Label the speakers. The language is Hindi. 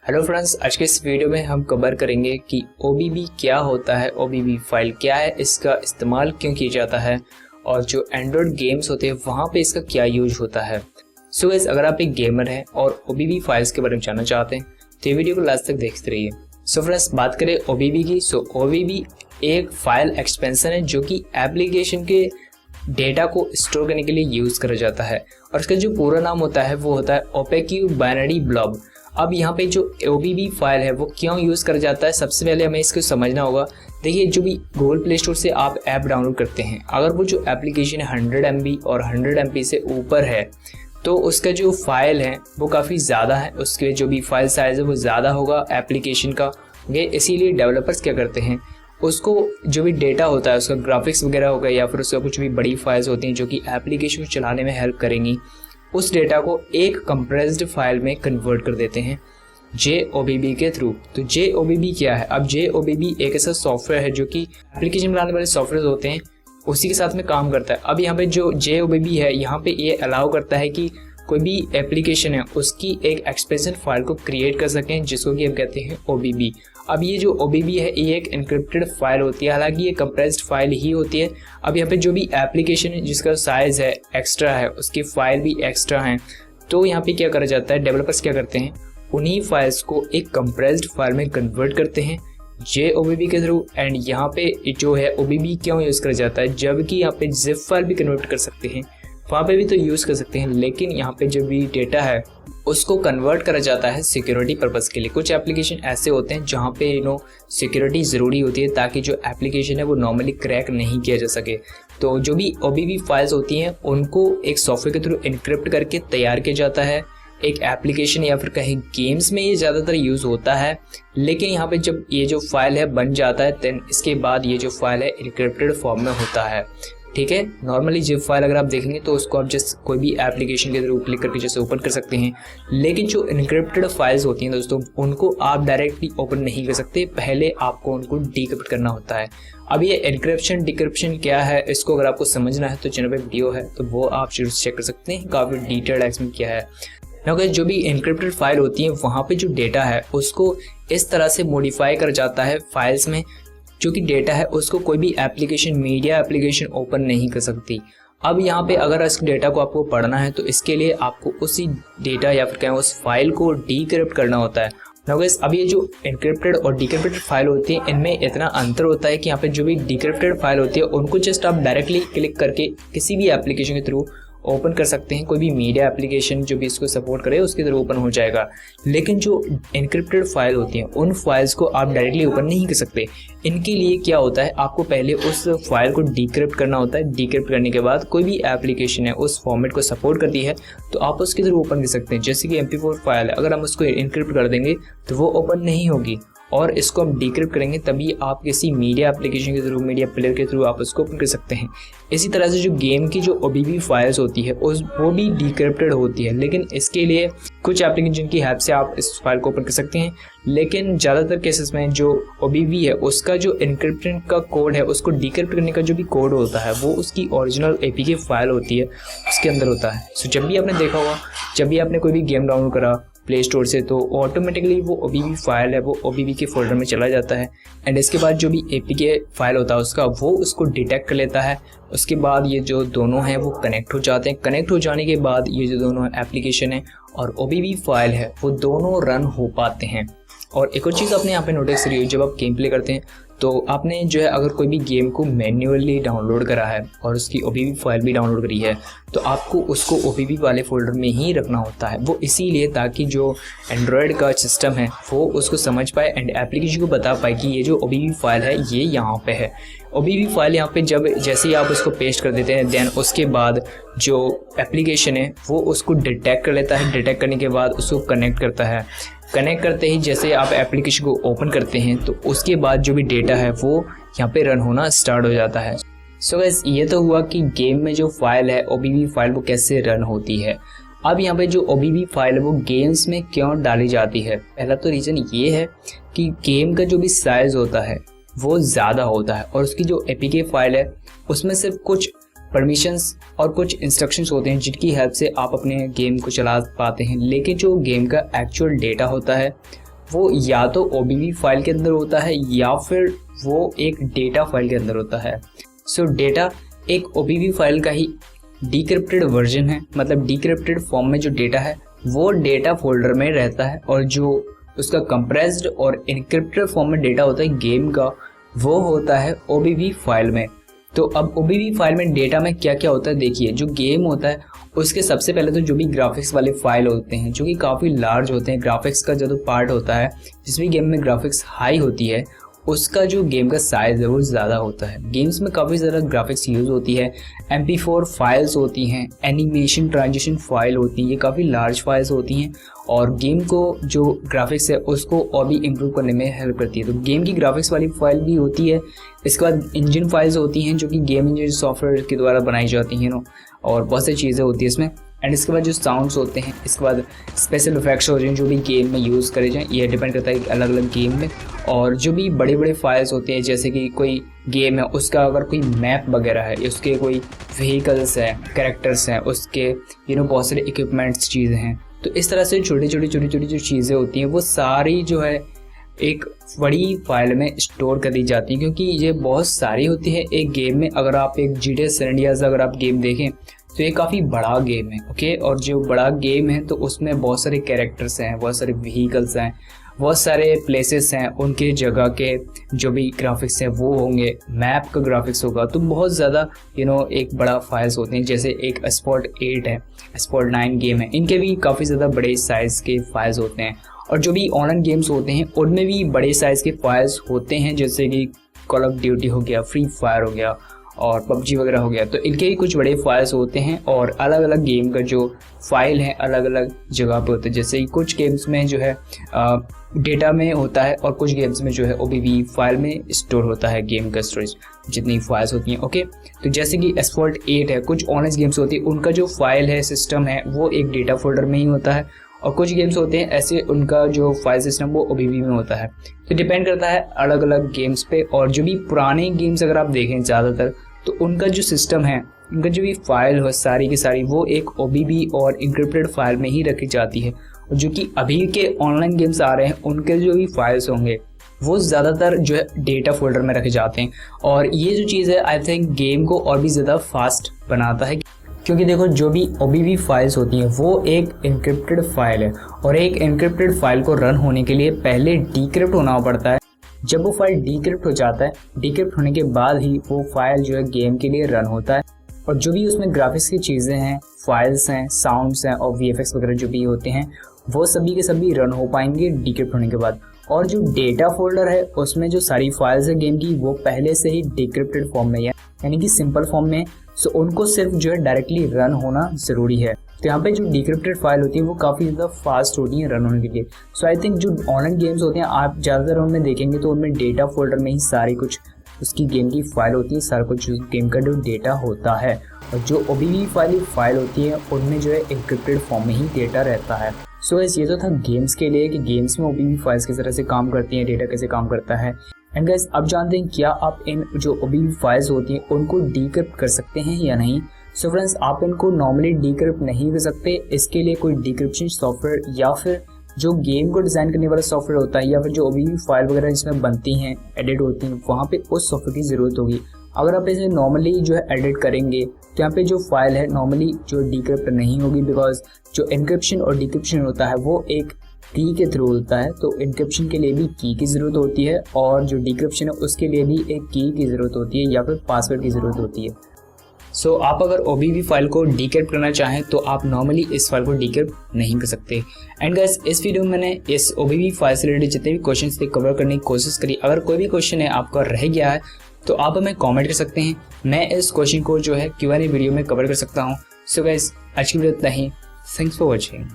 Speaker 1: हेलो फ्रेंड्स, आज के इस वीडियो में हम कवर करेंगे कि OBB क्या होता है, OBB फाइल क्या है, इसका इस्तेमाल क्यों किया जाता है और जो एंड्रॉयड गेम्स होते हैं वहाँ पे इसका क्या यूज होता है। सो गाइस, अगर आप एक गेमर हैं और OBB फाइल्स के बारे में जानना चाहते हैं तो ये वीडियो को लास्ट तक देखते रहिए। सो फ्रेंड्स, बात करें OBB की। OBB एक फाइल एक्सपेंशन है जो कि एप्लीकेशन के डेटा को स्टोर करने के लिए यूज करा जाता है और इसका जो पूरा नाम होता है वो होता है ओपेक्यू बाइनरी ब्लॉब। अब यहाँ पे जो OBB फाइल है वो क्यों यूज़ करा जाता है, सबसे पहले हमें इसको समझना होगा। देखिए, जो भी गूगल प्ले स्टोर से आप ऐप डाउनलोड करते हैं, अगर वो जो एप्लीकेशन 100 MB और 100 MB से ऊपर है तो उसका जो फाइल है वो काफ़ी ज़्यादा है, उसके जो भी फाइल साइज़ है वो ज़्यादा होगा एप्लीकेशन का। इसीलिए डेवलपर्स क्या करते हैं, उसको जो भी डेटा होता है, उसका ग्राफिक्स वगैरह हो गया या फिर उसका कुछ भी बड़ी फाइल्स होती हैं जो कि एप्लीकेशन को चलाने में हेल्प करेंगी, उस डेटा को एक कंप्रेस्ड फाइल में कन्वर्ट कर देते हैं JOBB के थ्रू। तो JOBB क्या है? अब JOBB एक ऐसा सॉफ्टवेयर है जो कि एप्लीकेशन बनाने वाले सॉफ्टवेयर होते हैं उसी के साथ में काम करता है। अब यहाँ पे जो JOBB है, यहाँ पे ये अलाउ करता है कि कोई भी एप्लीकेशन है उसकी एक एक्सप्रेशन फाइल को क्रिएट कर सकें जिसको कि हम कहते हैं OBB। अब ये जो OBB है ये एक एन्क्रिप्टेड फाइल होती है, हालांकि ये कंप्रेस्ड फाइल ही होती है। अब यहाँ पे जो भी एप्लीकेशन है जिसका साइज़ है एक्स्ट्रा है, उसकी फाइल भी एक्स्ट्रा है, तो यहाँ पे क्या करा जाता है, डेवलपर्स क्या करते हैं, उन्हीं फाइल्स को एक कंप्रेस्ड फाइल में कन्वर्ट करते हैं JOBB के थ्रू। एंड यहाँ पे जो है OBB क्यों यूज़ करा जाता है, जबकि यहाँ पे जिप फाइल भी कन्वर्ट कर सकते हैं, वहाँ पे भी तो यूज़ कर सकते हैं, लेकिन यहाँ पे जो भी डेटा है उसको कन्वर्ट करा जाता है सिक्योरिटी पर्पज़ के लिए। कुछ एप्लीकेशन ऐसे होते हैं जहाँ पे सिक्योरिटी ज़रूरी होती है ताकि जो एप्लीकेशन है वो नॉर्मली क्रैक नहीं किया जा सके। तो जो भी OBB फाइल्स होती हैं उनको एक सॉफ्टवेयर के थ्रू इनक्रिप्ट करके तैयार किया जाता है एक एप्लीकेशन या फिर कहीं गेम्स में ये ज़्यादातर यूज़ होता है। लेकिन यहाँ पे जब ये जो फाइल है बन जाता है देन इसके बाद ये जो फाइल है इनक्रिप्टेड फॉर्म में होता है। ठीक है, नॉर्मली जिप फाइल अगर आप देखेंगे तो उसको आप जस्ट कोई भी एप्लीकेशन के थ्रू क्लिक करके जैसे ओपन कर सकते हैं, लेकिन जो इनक्रिप्टेड फाइल्स होती हैं दोस्तों उनको आप डायरेक्टली ओपन नहीं कर सकते, पहले आपको उनको डिक्रिप्ट करना होता है। अब ये एनक्रिप्शन डिक्रिप्शन क्या है, इसको अगर आपको समझना है तो चैनल पे वीडियो है तो वो आप जरूर चेक कर सकते हैं, काफ़ी डिटेल्ड एक्सप्लेन किया है। क्योंकि जो भी एनक्रिप्टेड फाइल होती है वहाँ पे जो डेटा है उसको इस तरह से मॉडिफाई कर जाता है फाइल्स में, जो कि डेटा है उसको कोई भी एप्लीकेशन, मीडिया एप्लीकेशन ओपन नहीं कर सकती। अब यहाँ पे अगर इस डेटा को आपको पढ़ना है तो इसके लिए आपको उसी डेटा या फिर कहें उस फाइल को डिक्रिप्ट करना होता है। अब ये जो एनक्रिप्टेड और डिक्रिप्टेड फाइल होती है इनमें इतना अंतर होता है कि यहाँ पे जो भी डिक्रिप्टेड फाइल होती है उनको जस्ट आप डायरेक्टली क्लिक करके किसी भी एप्लीकेशन के थ्रू ओपन कर सकते हैं, कोई भी मीडिया एप्लीकेशन जो भी इसको सपोर्ट करे उसके थ्रू ओपन हो जाएगा। लेकिन जो एनक्रिप्टेड फाइल होती हैं उन फाइल्स को आप डायरेक्टली ओपन नहीं कर सकते। इनके लिए क्या होता है, आपको पहले उस फाइल को डिक्रिप्ट करना होता है। डिक्रिप्ट करने के बाद कोई भी एप्लीकेशन है उस फॉर्मेट को सपोर्ट करती है तो आप उसके थ्रू ओपन कर सकते हैं। जैसे कि MP4 फाइल है, अगर हम उसको एनक्रिप्ट कर देंगे तो वो ओपन नहीं होगी और इसको हम डिक्रिप्ट करेंगे तभी आप किसी मीडिया एप्लीकेशन के थ्रू, मीडिया प्लेयर के थ्रू आप उसको ओपन कर सकते हैं। इसी तरह से जो गेम की जो OBB फाइल्स होती है वो भी डिक्रिप्टेड होती है, लेकिन इसके लिए कुछ एप्लीकेशन की हेल्प से आप इस फाइल को ओपन कर सकते हैं। लेकिन ज़्यादातर केसेस में जो OBB है उसका जो इनक्रिप्शन का कोड है, उसको डिक्रिप्ट करने का जो भी कोड होता है वो उसकी ओरिजिनल APK फाइल होती है उसके अंदर होता है। सो जब भी आपने देखा होगा, जब भी आपने कोई भी गेम डाउनलोड करा प्ले स्टोर से तो ऑटोमेटिकली वो OBB फाइल है वो OBB के फोल्डर में चला जाता है। एंड इसके बाद जो भी APK फाइल होता है उसका वो उसको डिटेक्ट कर लेता है। उसके बाद ये जो दोनों हैं वो कनेक्ट हो जाते हैं। कनेक्ट हो जाने के बाद ये जो दोनों एप्लीकेशन है और OBB फाइल है वो दोनों रन हो पाते हैं। और एक और चीज़ आपने यहाँ पे नोटिस करी हो, जब आप गेम प्ले करते हैं तो आपने जो है अगर कोई भी गेम को मैन्युअली डाउनलोड करा है और उसकी OBB फाइल भी डाउनलोड करी है तो आपको उसको OBB वाले फोल्डर में ही रखना होता है। वो इसीलिए ताकि जो एंड्रॉयड का सिस्टम है वो उसको समझ पाए एंड एप्लीकेशन को बता पाए कि ये जो OBB फाइल है ये यहाँ पे है। OBB फाइल यहाँ पे जब जैसे ही आप उसको पेस्ट कर देते हैं देन उसके बाद जो एप्लीकेशन है वो उसको डिटेक्ट कर लेता है। डिटेक्ट करने के बाद उसको कनेक्ट करता है। कनेक्ट करते ही जैसे आप एप्लीकेशन को ओपन करते हैं तो उसके बाद जो भी डेटा है वो यहाँ पे रन होना स्टार्ट हो जाता है। सो गाइस, ये तो हुआ कि गेम में जो फाइल है OBB फाइल वो कैसे रन होती है। अब यहाँ पे जो OBB फाइल है वो गेम्स में क्यों डाली जाती है। पहला तो रीज़न ये है कि गेम का जो भी साइज़ होता है वो ज़्यादा होता है और उसकी जो APK फाइल है उसमें सिर्फ कुछ परमिशंस और कुछ इंस्ट्रक्शंस होते हैं जिनकी हेल्प से आप अपने गेम को चला पाते हैं। लेकिन जो गेम का एक्चुअल डेटा होता है वो या तो OBB फाइल के अंदर होता है या फिर वो एक डेटा फाइल के अंदर होता है। सो डेटा एक OBB फाइल का ही डिक्रिप्टेड वर्जन है, मतलब डिक्रिप्टेड फॉर्म में जो डेटा है वो डेटा फोल्डर में रहता है, और जो उसका कंप्रेस्ड और इनक्रिप्टेड फॉर्म में डेटा होता है गेम का, वो होता है OBB फाइल में। तो अब OBB फाइल में डेटा में क्या क्या होता है देखिए। जो गेम होता है उसके सबसे पहले तो जो भी ग्राफिक्स वाले फाइल होते हैं जो कि काफ़ी लार्ज होते हैं, ग्राफिक्स का जो पार्ट होता है जिस भी गेम में ग्राफिक्स हाई होती है उसका जो गेम का साइज़ है वो ज़्यादा होता है। गेम्स में काफ़ी ज़्यादा ग्राफिक्स यूज़ होती है, MP4 फाइल्स होती हैं, एनिमेशन ट्रांजिशन फाइल होती हैं, ये काफ़ी लार्ज फाइल्स होती हैं और गेम को जो ग्राफिक्स है उसको और भी इम्प्रूव करने में हेल्प करती है। तो गेम की ग्राफिक्स वाली फाइल भी होती है। इसके बाद इंजन फाइल्स होती हैं जो कि गेम इंजन सॉफ्टवेयर के द्वारा बनाई जाती हैं और बहुत सारी चीज़ें होती हैं इसमें। एंड इसके बाद जो साउंड्स होते हैं, इसके बाद स्पेशल इफेक्ट्स होते हैं जो भी गेम में यूज़ करे जाएँ, ये डिपेंड करता है अलग अलग गेम में। और जो भी बड़े बड़े फाइल्स होते हैं जैसे कि कोई गेम है उसका अगर कोई मैप वगैरह है, उसके कोई व्हीकल्स है, कैरेक्टर्स हैं, उसके बहुत सारे इक्विपमेंट्स चीज़ें हैं, तो इस तरह से छोटी छोटी जो चीज़ें होती हैं वो सारी जो है एक बड़ी फाइल में स्टोर कर दी जाती हैं, क्योंकि ये बहुत सारी होती है एक गेम में। अगर आप एक GTA San Andreas अगर आप गेम देखें तो ये काफ़ी बड़ा गेम है, ओके। और जो बड़ा गेम है तो उसमें बहुत सारे कैरेक्टर्स हैं, बहुत सारे व्हीकल्स हैं, बहुत सारे प्लेसेस हैं, उनके जगह के जो भी ग्राफिक्स हैं वो होंगे, मैप का ग्राफिक्स होगा, तो बहुत ज़्यादा एक बड़ा फाइल्स होते हैं। जैसे एक Asphalt 8 है, Asphalt 9 गेम है, इनके भी काफ़ी ज़्यादा बड़े साइज़ के फाइल्स होते हैं। और जो भी ऑनलाइन गेम्स होते हैं उनमें भी बड़े साइज़ के फाइल्स होते हैं, जैसे कि कॉल ऑफ ड्यूटी हो गया, फ्री फायर हो गया और PUBG वगैरह हो गया, तो इनके ही कुछ बड़े फाइल्स होते हैं। और अलग अलग गेम का जो फाइल है अलग अलग जगह पे होते हैं, जैसे कि कुछ गेम्स में जो है डेटा में होता है और कुछ गेम्स में जो है OBB फाइल में स्टोर होता है गेम का स्टोरेज, जितनी फाइल्स होती हैं, ओके। तो जैसे कि Asphalt 8 है, कुछ ऑनलाइन गेम्स होती है उनका जो फाइल है, सिस्टम है, वो एक डेटा फोल्डर में ही होता है, और कुछ गेम्स होते हैं ऐसे उनका जो फाइल सिस्टम वो OBB में होता है। तो डिपेंड करता है अलग अलग गेम्स पे। और जो भी पुराने गेम्स अगर आप देखें ज़्यादातर, तो उनका जो सिस्टम है, उनका जो भी फाइल हो सारी की सारी वो एक OBB और इंक्रिप्टेड फाइल में ही रखी जाती है। और जो कि अभी के ऑनलाइन गेम्स आ रहे हैं उनके जो भी फाइल्स होंगे वो ज़्यादातर जो है डेटा फोल्डर में रखे जाते हैं। और ये जो चीज़ है आई थिंक गेम को और भी ज़्यादा फास्ट बनाता है, क्योंकि देखो जो भी OBB फाइल्स होती हैं वो एक इनक्रिप्टेड फाइल है, और एक इनक्रिप्टेड फाइल को रन होने के लिए पहले डिक्रिप्ट होना पड़ता है। जब वो फाइल डिक्रिप्ट हो जाता है, डिक्रिप्ट होने के बाद ही वो फाइल जो है गेम के लिए रन होता है। और जो भी उसमें ग्राफिक्स की चीज़ें हैं, फाइल्स हैं, साउंड्स हैं और VFX वगैरह जो भी होते हैं वो सभी के सभी रन हो पाएंगे डिक्रिप्ट होने के बाद। और जो डेटा फोल्डर है उसमें जो सारी फाइल्स है गेम की वो पहले से ही डिक्रिप्टेड फॉर्म में है, यानी कि सिंपल फॉर्म में। सो उनको सिर्फ जो है डायरेक्टली रन होना ज़रूरी है। तो यहाँ पे जो डिक्रिप्टेड फाइल होती है वो काफ़ी ज़्यादा फास्ट होती है रन होने के लिए। सो आई थिंक जो ऑनलाइन गेम्स होते हैं आप ज़्यादातर उनमें देखेंगे तो उनमें डेटा फोल्डर में ही सारी कुछ उसकी गेम की फाइल होती है, सारा कुछ गेम का जो डेटा होता है। और जो OBB फाइल होती है उनमें जो है इंक्रिप्टेड फॉर्म में ही डेटा रहता है। सो ये तो था गेम्स के लिए कि गेम्स में OBB फाइल्स किस तरह से काम करती हैं, डेटा कैसे काम करता है। एंड गाइस अब जानते हैं क्या आप इन जो OBB फाइल्स होती हैं उनको डिक्रिप्ट कर सकते हैं या नहीं। सो फ्रेंड्स आप इनको नॉर्मली डिक्रिप्ट नहीं कर सकते, इसके लिए कोई डिक्रिप्शन सॉफ्टवेयर या फिर जो गेम को डिज़ाइन करने वाला सॉफ्टवेयर होता है या फिर जो OBB फाइल वगैरह इसमें बनती हैं, एडिट होती हैं, वहाँ पे उस सॉफ्टवेयर की ज़रूरत होगी। अगर आप इसे नॉर्मली जो है एडिट करेंगे तो यहाँ पे जो फाइल है नॉर्मली जो डिक्रिप्ट नहीं होगी, बिकॉज जो एन्क्रिप्शन और डिक्रिप्शन होता है वो एक की के थ्रू होता है। तो एन्क्रिप्शन के लिए भी की की ज़रूरत होती है और जो डिक्रिप्शन है उसके लिए भी एक की ज़रूरत होती है या फिर पासवर्ड की ज़रूरत होती है। सो आप अगर OBB फाइल को डिक्रिप्ट करना चाहें तो आप नॉर्मली इस फाइल को डिक्रिप्ट नहीं कर सकते। एंड गाइस इस वीडियो में मैंने इस OBB फाइल से रिलेटेड जितने भी क्वेश्चंस थे कवर करने की कोशिश करी। अगर कोई भी क्वेश्चन है आपका रह गया है तो आप हमें कमेंट कर सकते हैं, मैं इस क्वेश्चन को जो है Q&A वीडियो में कवर कर सकता हूँ। सो गाइस आज की वीडियो इतना ही, थैंक्स फॉर वॉचिंग।